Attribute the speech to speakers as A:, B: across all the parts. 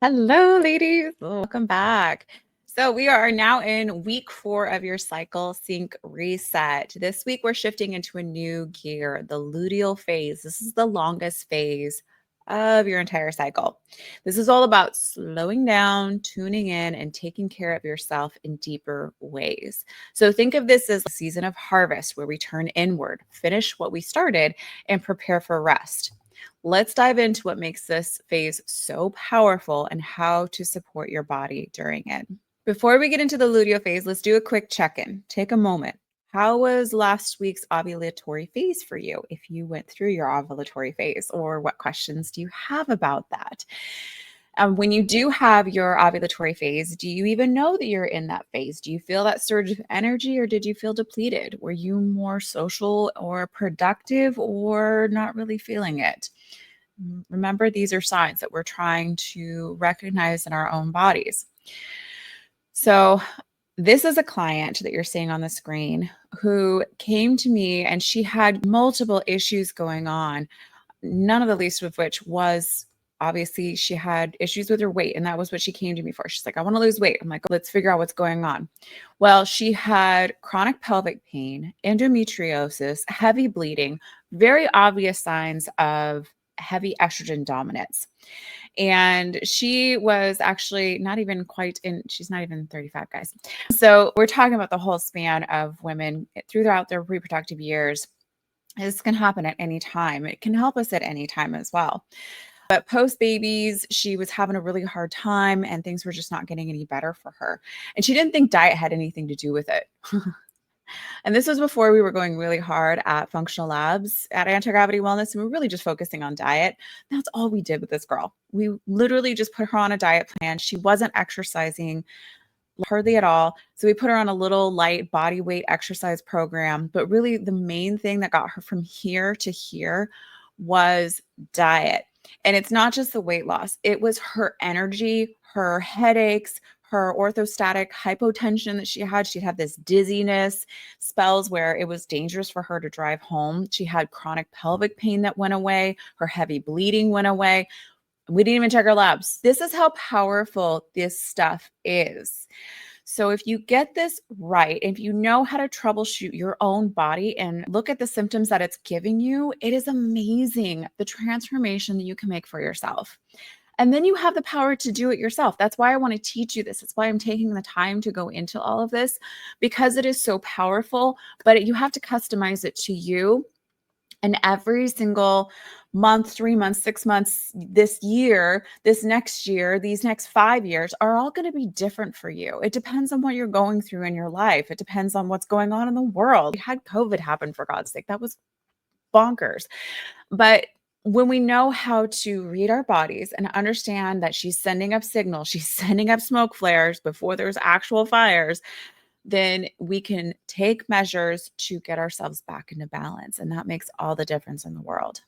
A: Hello, ladies. Welcome back. So, we are now in week 4 of your cycle sync reset. This week, we're shifting into a new gear, the luteal phase. This is the longest phase of your entire cycle. This is all about slowing down, tuning in, and taking care of yourself in deeper ways. So, think of this as a season of harvest where we turn inward, finish what we started, and prepare for rest. Let's dive into what makes this phase so powerful and how to support your body during it. Before we get into the luteal phase, let's do a quick check in. Take a moment. How was last week's ovulatory phase for you if you went through your ovulatory phase, or what questions do you have about that? When you do have your ovulatory phase, do you even know that you're in that phase? Do you feel that surge of energy or did you feel depleted? Were you more social or productive or not really feeling it? Remember, these are signs that we're trying to recognize in our own bodies. So, this is a client that you're seeing on the screen who came to me and she had multiple issues going on, none of the least of which was obviously she had issues with her weight. And that was what she came to me for. She's like, I want to lose weight. I'm like, let's figure out what's going on. Well, she had chronic pelvic pain, endometriosis, heavy bleeding, very obvious signs of heavy estrogen dominance. And she was actually not even quite in, she's not even 35, guys. So we're talking about the whole span of women throughout their reproductive years. This can happen at any time. It can help us at any time as well. But post babies, she was having a really hard time and things were just not getting any better for her. And she didn't think diet had anything to do with it. And this was before we were going really hard at functional labs at Antigravity Wellness. And we were really just focusing on diet. That's all we did with this girl. We literally just put her on a diet plan. She wasn't exercising hardly at all. So we put her on a little light body weight exercise program. But really, the main thing that got her from here to here was diet. And it's not just the weight loss, it was her energy, her headaches, her orthostatic hypotension that she had. She'd have this dizziness, spells where it was dangerous for her to drive home. She had chronic pelvic pain that went away, her heavy bleeding went away. We didn't even check our labs. This is how powerful this stuff is. So if you get this right, if you know how to troubleshoot your own body and look at the symptoms that it's giving you, it is amazing the transformation that you can make for yourself. And then you have the power to do it yourself. That's why I want to teach you this. It's why I'm taking the time to go into all of this, because it is so powerful, but you have to customize it to you. And every single month, 3 months, 6 months, this year, this next year, these next 5 years are all going to be different for you. It depends on what you're going through in your life. It depends on what's going on in the world. We had COVID happen, for God's sake. That was bonkers. But when we know how to read our bodies and understand that she's sending up signals, she's sending up smoke flares before there's actual fires, then we can take measures to get ourselves back into balance. And that makes all the difference in the world.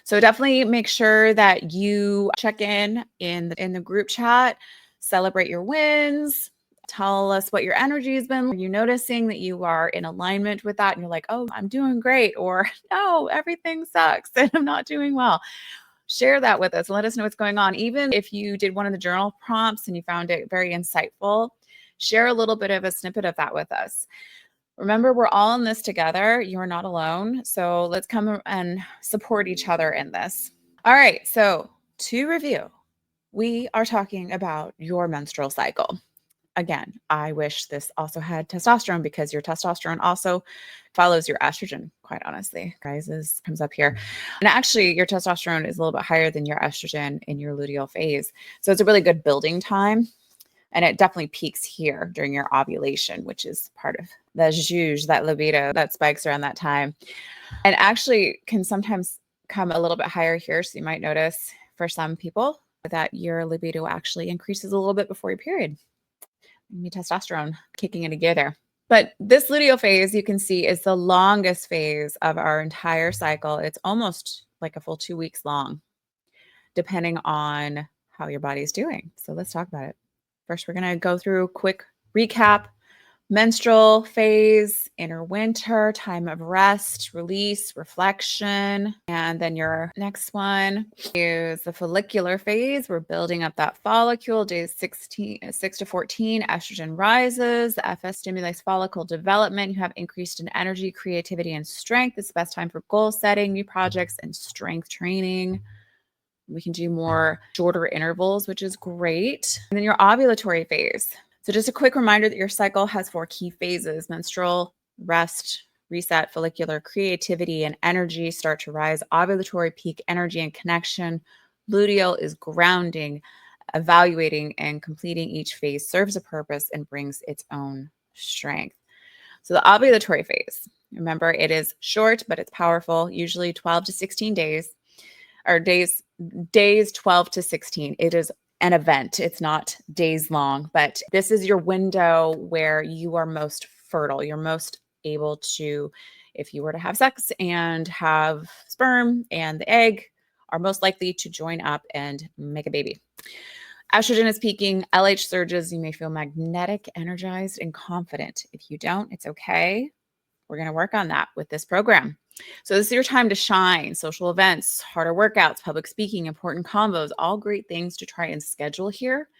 A: So definitely make sure that you check in the group chat, celebrate your wins, tell us what your energy has been. Are you noticing that you are in alignment with that? And you're like, oh, I'm doing great. Or no, everything sucks and I'm not doing well. Share that with us and let us know what's going on. Even if you did one of the journal prompts and you found it very insightful, share a little bit of a snippet of that with us. Remember, we're all in this together. You are not alone. So let's come and support each other in this. All right. So to review, we are talking about your menstrual cycle. Again, I wish this also had testosterone because your testosterone also follows your estrogen, quite honestly. Rises, comes up here. And actually, your testosterone is a little bit higher than your estrogen in your luteal phase. So it's a really good building time. And it definitely peaks here during your ovulation, which is part of the zhuzh, that libido that spikes around that time. And actually can sometimes come a little bit higher here. So you might notice for some people that your libido actually increases a little bit before your period. Maybe testosterone kicking into gear there. But this luteal phase, you can see, is the longest phase of our entire cycle. It's almost like a full 2 weeks long, depending on how your body is doing. So let's talk about it. First, we're going to go through a quick recap Menstrual phase, inner winter, time of rest, release, reflection. And then your next one is the follicular phase. We're building up that follicle. Days 6 to 14, estrogen rises. The FS stimulates follicle development. You have increased in energy, creativity, and strength. It's the best time for goal setting, new projects, and strength training. We can do more shorter intervals, which is great. And then your ovulatory phase. So just a quick reminder that your cycle has 4 key phases: menstrual, rest, reset, follicular, creativity, and energy start to rise. Ovulatory peak energy and connection. Luteal is grounding, evaluating, and completing each phase serves a purpose and brings its own strength. So the ovulatory phase, remember, it is short, but it's powerful, usually 12 to 16 days, or days 12 to 16. It is an event. It's not days long, but this is your window where you are most fertile. You're most able to, if you were to have sex and have sperm and the egg, are most likely to join up and make a baby. Estrogen is peaking, LH surges. You may feel magnetic, energized, and confident. If you don't, it's okay. We're going to work on that with this program. So this is your time to shine. Social events, harder workouts, public speaking, important combos, all great things to try and schedule here.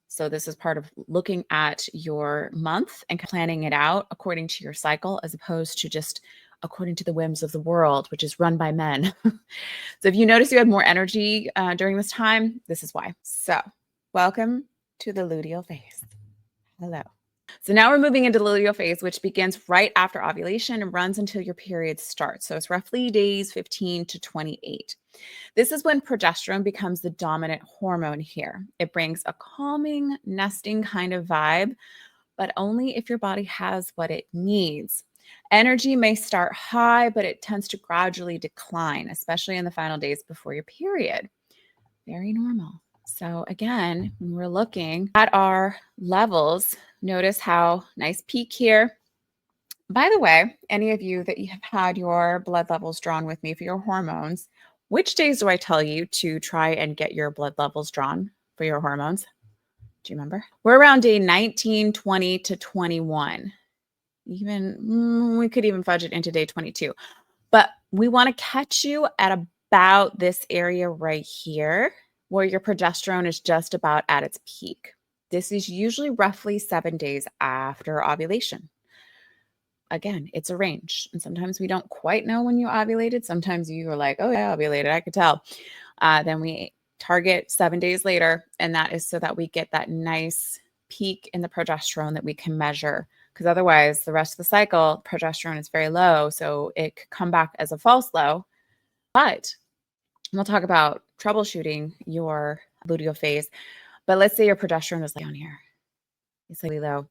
A: So this is part of looking at your month and planning it out according to your cycle, as opposed to just according to the whims of the world, which is run by men. So if you notice you had more energy during this time, this is why. So welcome to the luteal phase. Hello. So now we're moving into the luteal phase, which begins right after ovulation and runs until your period starts. So it's roughly days 15 to 28. This is when progesterone becomes the dominant hormone here. It brings a calming, nesting kind of vibe, but only if your body has what it needs. Energy may start high, but it tends to gradually decline, especially in the final days before your period. Very normal. So again, when we're looking at our levels, notice how nice peak here. By the way, any of you that you have had your blood levels drawn with me for your hormones, which days do I tell you to try and get your blood levels drawn for your hormones? Do you remember? We're around day 19, 20 to 21. Even we could even fudge it into day 22. But we want to catch you at about this area right here, where your progesterone is just about at its peak. This is usually roughly 7 days after ovulation. Again, it's a range. And sometimes we don't quite know when you ovulated. Sometimes you are like, oh, yeah, I ovulated, I could tell. Then we target 7 days later. And that is so that we get that nice peak in the progesterone that we can measure. Because otherwise, the rest of the cycle, progesterone is very low. So it could come back as a false low. But we'll talk about troubleshooting your luteal phase. But let's say your progesterone is down here. It's really low.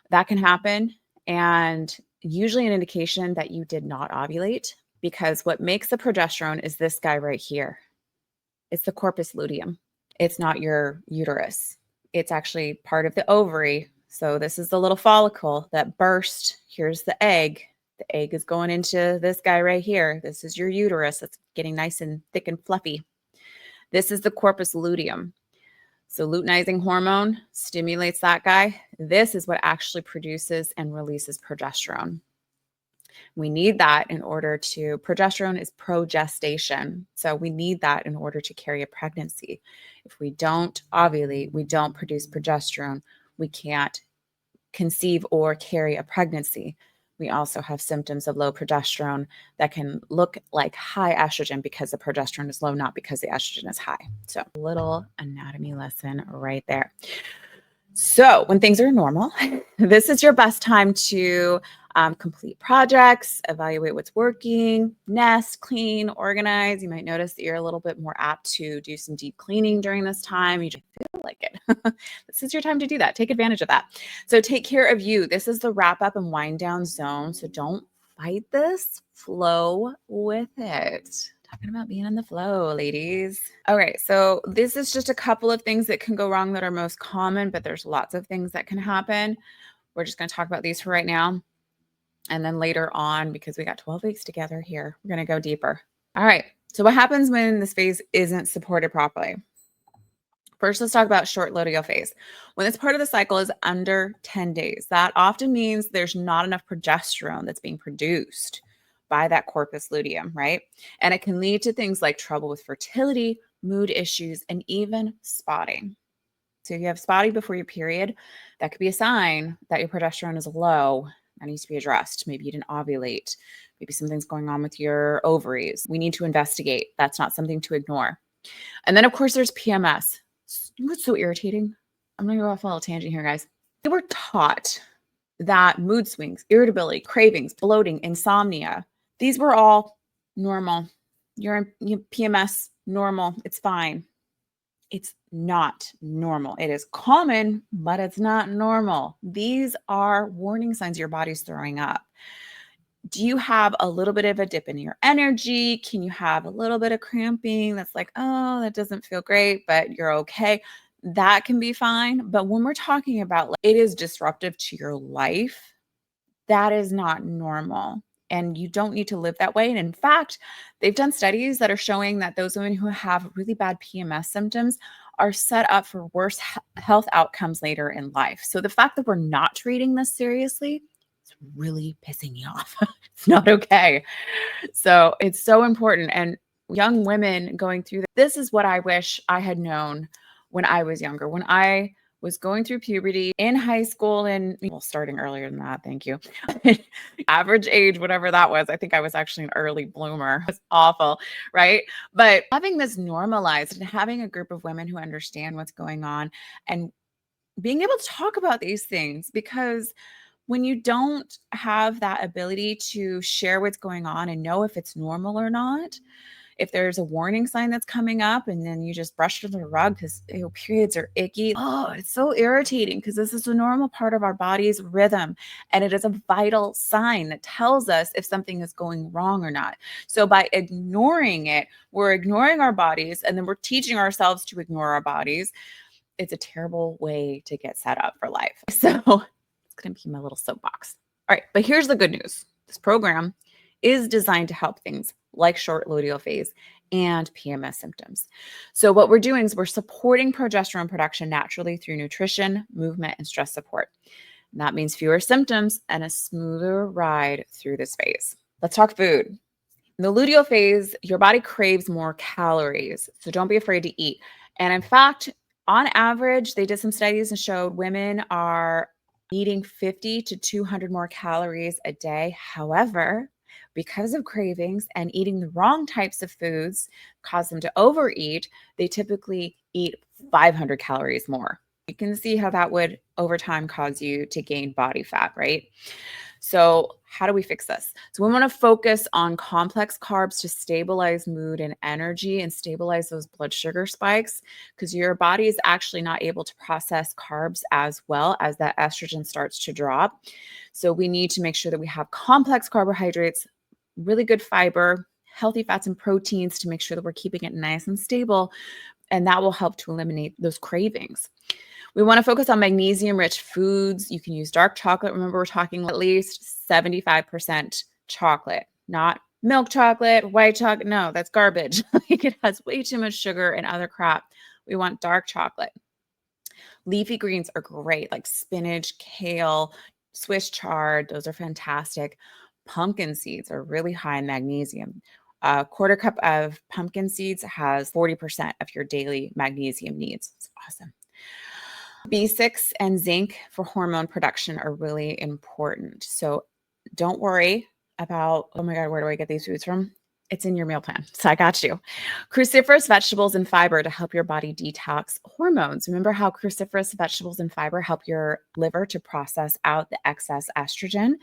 A: That can happen. And usually an indication that you did not ovulate, because what makes the progesterone is this guy right here. It's the corpus luteum. It's not your uterus. It's actually part of the ovary. So this is the little follicle that burst. Here's the egg. The egg is going into this guy right here. This is your uterus. It's getting nice and thick and fluffy. This is the corpus luteum. So luteinizing hormone stimulates that guy. This is what actually produces and releases progesterone. We need that in order to, progesterone is progestation. So we need that in order to carry a pregnancy. If we don't ovulate, we don't produce progesterone, we can't conceive or carry a pregnancy. We also have symptoms of low progesterone that can look like high estrogen because the progesterone is low, not because the estrogen is high. So a little anatomy lesson right there. So when things are normal, this is your best time to complete projects, evaluate what's working, nest, clean, organize. You might notice that you're a little bit more apt to do some deep cleaning during this time. You just feel like it. This is your time to do that. Take advantage of that. So take care of you. This is the wrap up and wind down zone. So don't fight this. Flow with it. Talking about being in the flow, ladies. All right, so this is just a couple of things that can go wrong that are most common, but there's lots of things that can happen. We're just going to talk about these for right now. And then later on, because we got 12 weeks together here, we're going to go deeper. All right, so what happens when this phase isn't supported properly? First, let's talk about short luteal phase. When this part of the cycle is under 10 days, that often means there's not enough progesterone that's being produced by that corpus luteum, right? And it can lead to things like trouble with fertility, mood issues, and even spotting. So if you have spotting before your period, that could be a sign that your progesterone is low. That needs to be addressed. Maybe you didn't ovulate. Maybe something's going on with your ovaries. We need to investigate. That's not something to ignore. And then, of course, there's PMS. You know what's so irritating? I'm going to go off a little tangent here, guys. We were taught that mood swings, irritability, cravings, bloating, insomnia, these were all normal. You're in PMS, normal. It's fine. It's not normal. It is common, but it's not normal. These are warning signs your body's throwing up. Do you have a little bit of a dip in your energy? Can you have a little bit of cramping that's like, oh, that doesn't feel great, but you're okay? That can be fine. But when we're talking about like, it is disruptive to your life, that is not normal. And you don't need to live that way. And in fact, they've done studies that are showing that those women who have really bad PMS symptoms are set up for worse health outcomes later in life. So the fact that we're not treating this seriously is really pissing me off. It's not okay. So it's so important. And young women going through this is what I wish I had known when I was younger. When I was going through puberty in high school and well, starting earlier than that, thank you. Average age, whatever that was. I think I was actually an early bloomer. It's awful, right? But having this normalized and having a group of women who understand what's going on and being able to talk about these things, because when you don't have that ability to share what's going on and know if it's normal or not, if there's a warning sign that's coming up and then you just brush it under the rug because periods are icky. Oh, it's so irritating because this is a normal part of our body's rhythm. And it is a vital sign that tells us if something is going wrong or not. So by ignoring it, we're ignoring our bodies and then we're teaching ourselves to ignore our bodies. It's a terrible way to get set up for life. So it's going to be my little soapbox. All right. But here's the good news. This program is designed to help things like short luteal phase and PMS symptoms. So what we're doing is we're supporting progesterone production naturally through nutrition, movement, and stress support. And that means fewer symptoms and a smoother ride through this phase. Let's talk food. In the luteal phase, your body craves more calories. So don't be afraid to eat. And in fact, on average, they did some studies and showed women are needing 50 to 200 more calories a day. However, because of cravings and eating the wrong types of foods cause them to overeat, they typically eat 500 calories more. You can see how that would over time cause you to gain body fat, right? So how do we fix this? So we want to focus on complex carbs to stabilize mood and energy and stabilize those blood sugar spikes, because your body is actually not able to process carbs as well as that estrogen starts to drop. So we need to make sure that we have complex carbohydrates, really good fiber, healthy fats and proteins to make sure that we're keeping it nice and stable. And that will help to eliminate those cravings. We want to focus on magnesium-rich foods. You can use dark chocolate. Remember, we're talking at least 75% chocolate, not milk chocolate, white chocolate. No, that's garbage. It has way too much sugar and other crap. We want dark chocolate. Leafy greens are great, like spinach, kale, Swiss chard. Those are fantastic. Pumpkin seeds are really high in magnesium. A quarter cup of pumpkin seeds has 40% of your daily magnesium needs. It's awesome. B6 and zinc for hormone production are really important. So don't worry about, oh my God, where do I get these foods from? It's in your meal plan. So I got you. Cruciferous vegetables and fiber to help your body detox hormones. Remember how cruciferous vegetables and fiber help your liver to process out the excess estrogen?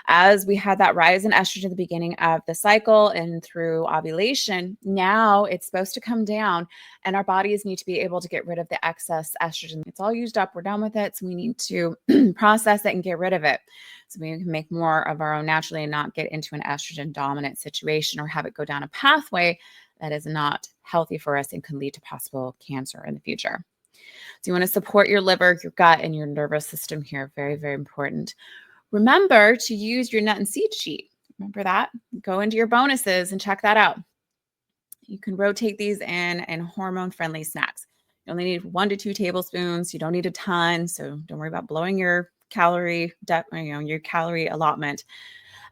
A: As we had that rise in estrogen at the beginning of the cycle and through ovulation, now it's supposed to come down and our bodies need to be able to get rid of the excess estrogen. It's all used up. We're done with it. So we need to process it and get rid of it so we can make more of our own naturally and not get into an estrogen dominant situation or have it go down a pathway that is not healthy for us and can lead to possible cancer in the future. So you want to support your liver, your gut, and your nervous system here. Very, very important. Remember to use your nut and seed sheet. Remember that? Go into your bonuses and check that out. You can rotate these in hormone-friendly snacks. You only need 1 to 2 tablespoons. You don't need a ton, so don't worry about blowing your calorie your calorie allotment.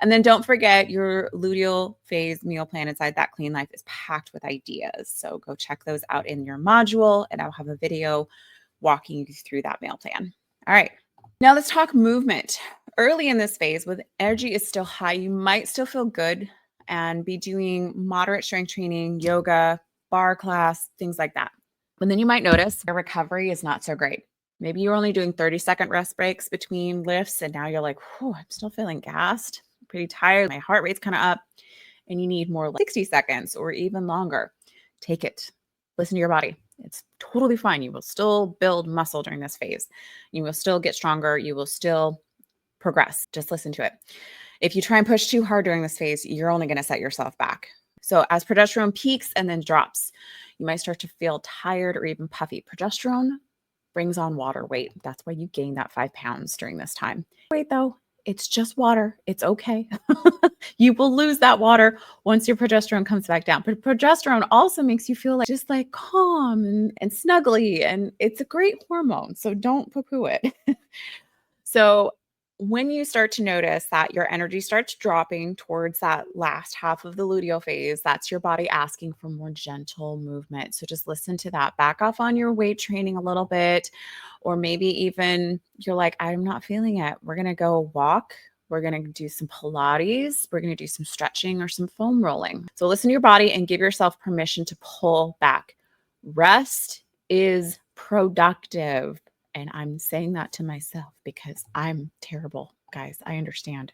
A: And then don't forget your luteal phase meal plan inside that Clean Life is packed with ideas. So go check those out in your module, and I'll have a video walking you through that meal plan. All right. Now let's talk movement. Early in this phase, when energy is still high, you might still feel good and be doing moderate strength training, yoga, bar class, things like that. But then you might notice your recovery is not so great. Maybe you're only doing 30-second rest breaks between lifts, and now you're like, whew, I'm still feeling gassed, pretty tired. My heart rate's kind of up, and you need more like 60 seconds or even longer. Take it. Listen to your body. It's totally fine. You will still build muscle during this phase. You will still get stronger. You will still progress. Just listen to it. If you try and push too hard during this phase, you're only going to set yourself back. So as progesterone peaks and then drops, you might start to feel tired or even puffy. Progesterone brings on water weight. That's why you gain that 5 pounds during this time. Wait, though, it's just water. It's okay. You will lose that water once your progesterone comes back down. But progesterone also makes you feel like just like calm and snuggly, and it's a great hormone. So don't poo-poo it. So when you start to notice that your energy starts dropping towards that last half of the luteal phase, that's your body asking for more gentle movement. So just listen to that. Back off on your weight training a little bit, or maybe even you're like, I'm not feeling it. We're going to go walk. We're going to do some Pilates. We're going to do some stretching or some foam rolling. So listen to your body and give yourself permission to pull back. Rest is productive. And I'm saying that to myself because I'm terrible, guys. I understand.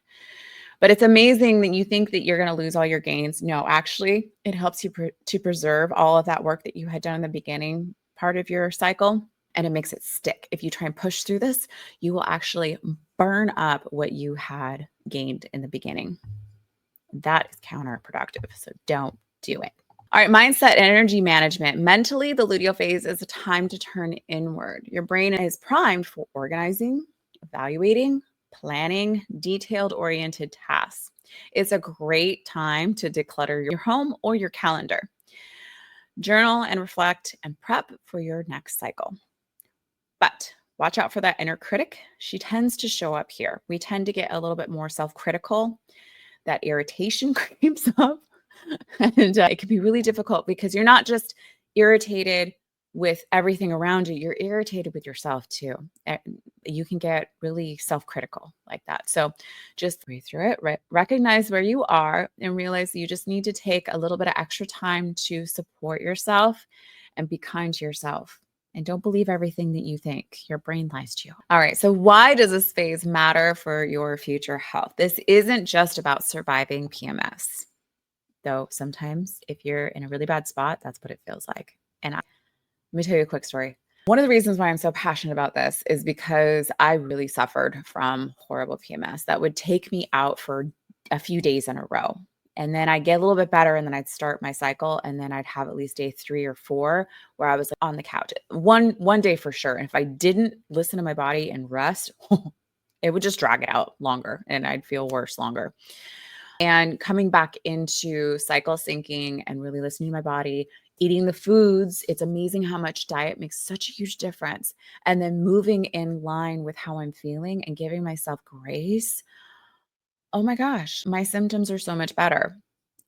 A: But it's amazing that you think that you're going to lose all your gains. No, actually, it helps you to preserve all of that work that you had done in the beginning part of your cycle, and it makes it stick. If you try and push through this, you will actually burn up what you had gained in the beginning. That is counterproductive. So don't do it. All right, mindset and energy management. Mentally, the luteal phase is a time to turn inward. Your brain is primed for organizing, evaluating, planning, detailed-oriented tasks. It's a great time to declutter your home or your calendar. Journal and reflect and prep for your next cycle. But watch out for that inner critic. She tends to show up here. We tend to get a little bit more self-critical. That irritation creeps up. And it can be really difficult because you're not just irritated with everything around you, you're irritated with yourself too. And you can get really self-critical like that. So just breathe through it, recognize where you are, and realize that you just need to take a little bit of extra time to support yourself and be kind to yourself. And don't believe everything that you think. Your brain lies to you. All right. So why does this phase matter for your future health? This isn't just about surviving PMS. Though sometimes if you're in a really bad spot, that's what it feels like. And let me tell you a quick story. One of the reasons why I'm so passionate about this is because I really suffered from horrible PMS that would take me out for a few days in a row. And then I'd get a little bit better, and then I'd start my cycle, and then I'd have at least day 3 or 4 where I was like on the couch. One day for sure. And if I didn't listen to my body and rest, it would just drag it out longer, and I'd feel worse longer. And coming back into cycle syncing and really listening to my body, eating the foods, it's amazing how much diet makes such a huge difference. And then moving in line with how I'm feeling and giving myself grace. Oh my gosh, my symptoms are so much better.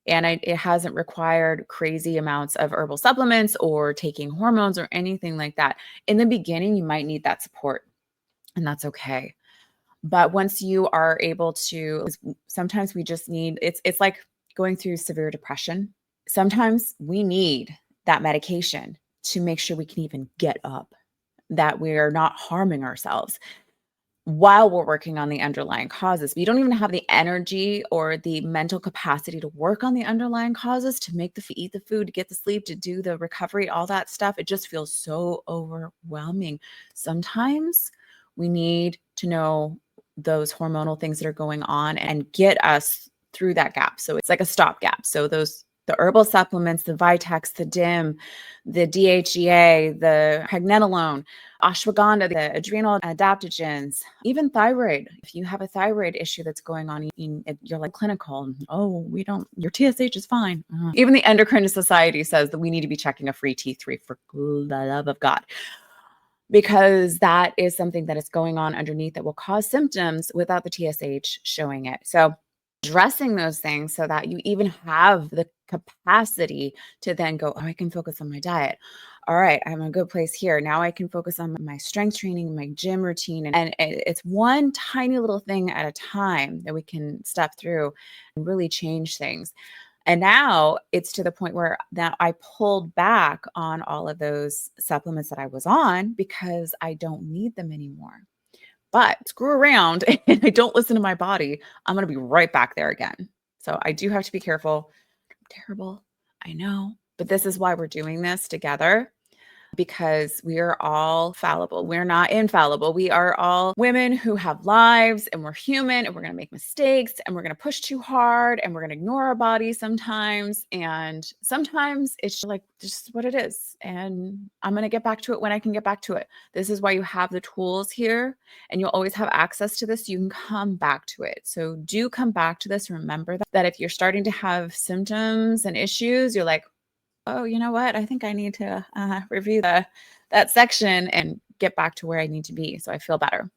A: And it hasn't required crazy amounts of herbal supplements or taking hormones or anything like that. In the beginning, you might need that support, and that's okay. But once you are able to, sometimes we just need, it's like going through severe depression. Sometimes we need that medication to make sure we can even get up, that we are not harming ourselves while we're working on the underlying causes. We don't even have the energy or the mental capacity to work on the underlying causes, to make eat the food, to get the sleep, to do the recovery, all that stuff. It just feels so overwhelming. Sometimes we need to know those hormonal things that are going on and get us through that gap. So it's like a stopgap. So those The herbal supplements, the Vitex, the DIM, the DHEA, the pregnenolone, ashwagandha, the adrenal adaptogens, even thyroid. If you have a thyroid issue that's going on, you're like clinical. Oh, your TSH is fine. Even the Endocrine Society says that we need to be checking a free T3 for the love of God, because that is something that is going on underneath that will cause symptoms without the TSH showing it. So addressing those things so that you even have the capacity to then go, oh, I can focus on my diet. All right, I'm in a good place here. Now I can focus on my strength training, my gym routine. And it's one tiny little thing at a time that we can step through and really change things. And now it's to the point where now I pulled back on all of those supplements that I was on because I don't need them anymore. But screw around and I don't listen to my body, I'm going to be right back there again. So I do have to be careful. Terrible, I know, but this is why we're doing this together, because we are all fallible. We're not infallible. We are all women who have lives, and we're human, and we're going to make mistakes, and we're going to push too hard, and we're going to ignore our bodies sometimes. And sometimes it's like just what it is. And I'm going to get back to it when I can get back to it. This is why you have the tools here, and you'll always have access to this. You can come back to it. So do come back to this. Remember that if you're starting to have symptoms and issues, you're like, oh, you know what? I think I need to review that section and get back to where I need to be so I feel better.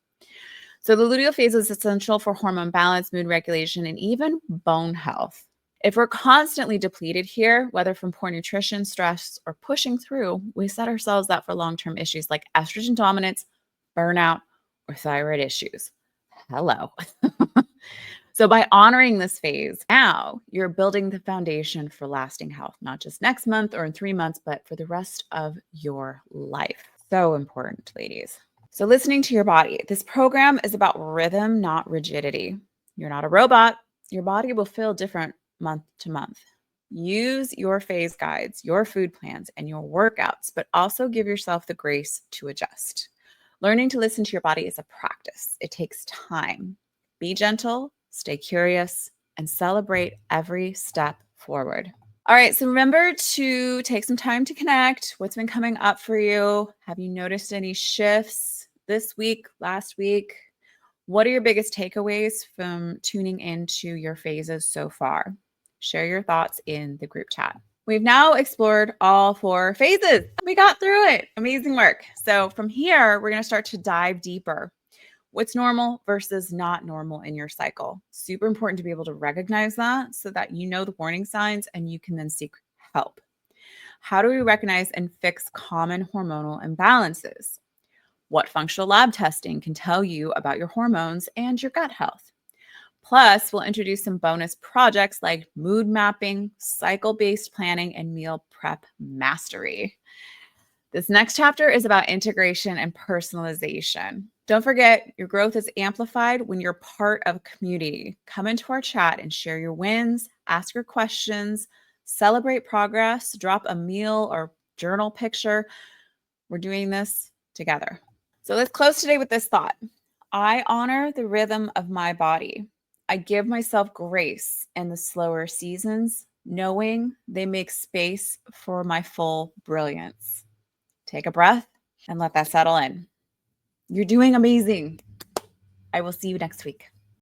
A: So the luteal phase is essential for hormone balance, mood regulation, and even bone health. If we're constantly depleted here, whether from poor nutrition, stress, or pushing through, we set ourselves up for long-term issues like estrogen dominance, burnout, or thyroid issues. Hello. So by honoring this phase, now you're building the foundation for lasting health, not just next month or in 3 months, but for the rest of your life. So important, ladies. So listening to your body. This program is about rhythm, not rigidity. You're not a robot. Your body will feel different month to month. Use your phase guides, your food plans, and your workouts, but also give yourself the grace to adjust. Learning to listen to your body is a practice. It takes time. Be gentle, stay curious, and celebrate every step forward. All right, so remember to take some time to connect. What's been coming up for you? Have you noticed any shifts this week, last week? What are your biggest takeaways from tuning into your phases so far? Share your thoughts in the group chat. We've now explored all 4 phases. We got through it. Amazing work. So from here, we're going to start to dive deeper. What's normal versus not normal in your cycle? Super important to be able to recognize that so that you know the warning signs and you can then seek help. How do we recognize and fix common hormonal imbalances? What functional lab testing can tell you about your hormones and your gut health? Plus, we'll introduce some bonus projects like mood mapping, cycle-based planning, and meal prep mastery. This next chapter is about integration and personalization. Don't forget, your growth is amplified when you're part of a community. Come into our chat and share your wins, ask your questions, celebrate progress, drop a meal or journal picture. We're doing this together. So let's close today with this thought. I honor the rhythm of my body. I give myself grace in the slower seasons, knowing they make space for my full brilliance. Take a breath and let that settle in. You're doing amazing. I will see you next week.